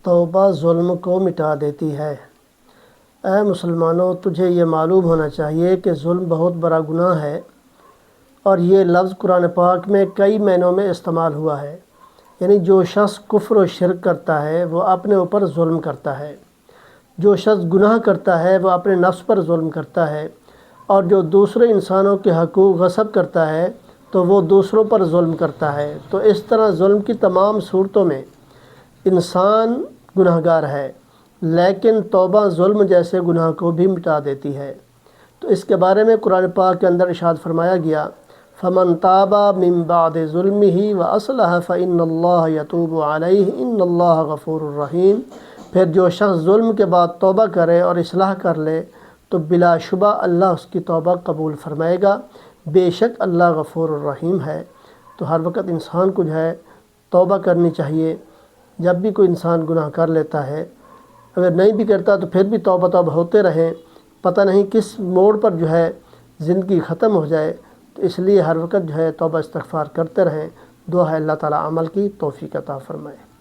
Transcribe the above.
توبہ ظلم کو مٹا دیتی ہے۔ اے مسلمانوں، تجھے یہ معلوم ہونا چاہیے کہ ظلم بہت بڑا گناہ ہے، اور یہ لفظ قرآن پاک میں کئی معنوں میں استعمال ہوا ہے۔ یعنی جو شخص کفر و شرک کرتا ہے وہ اپنے اوپر ظلم کرتا ہے، جو شخص گناہ کرتا ہے وہ اپنے نفس پر ظلم کرتا ہے، اور جو دوسرے انسانوں کے حقوق غصب کرتا ہے تو وہ دوسروں پر ظلم کرتا ہے۔ تو اس طرح ظلم کی تمام صورتوں میں انسان گناہ گار ہے، لیکن توبہ ظلم جیسے گناہ کو بھی مٹا دیتی ہے۔ تو اس کے بارے میں قرآن پاک کے اندر ارشاد فرمایا گیا، فَمَن تَابَ مِن بَعْدِ ظُلْمِهِ وَأَصْلَحَ فَإِنَّ اللَّهَ يَتُوبُ عَلَيْهِ إِنَّ اللَّهَ غَفُورٌ رَحِيمٌ۔ پھر جو شخص ظلم کے بعد توبہ کرے اور اصلاح کر لے تو بلا شبہ اللہ اس کی توبہ قبول فرمائے گا، بے شک اللہ غفور الرحیم ہے۔ تو ہر وقت انسان کو جو ہے توبہ کرنی چاہیے۔ جب بھی کوئی انسان گناہ کر لیتا ہے، اگر نہیں بھی کرتا تو پھر بھی توبہ ہوتے رہیں، پتہ نہیں کس موڑ پر جو ہے زندگی ختم ہو جائے، تو اس لیے ہر وقت جو ہے توبہ استغفار کرتے رہیں۔ دعا ہے اللہ تعالیٰ عمل کی توفیق عطا فرمائے۔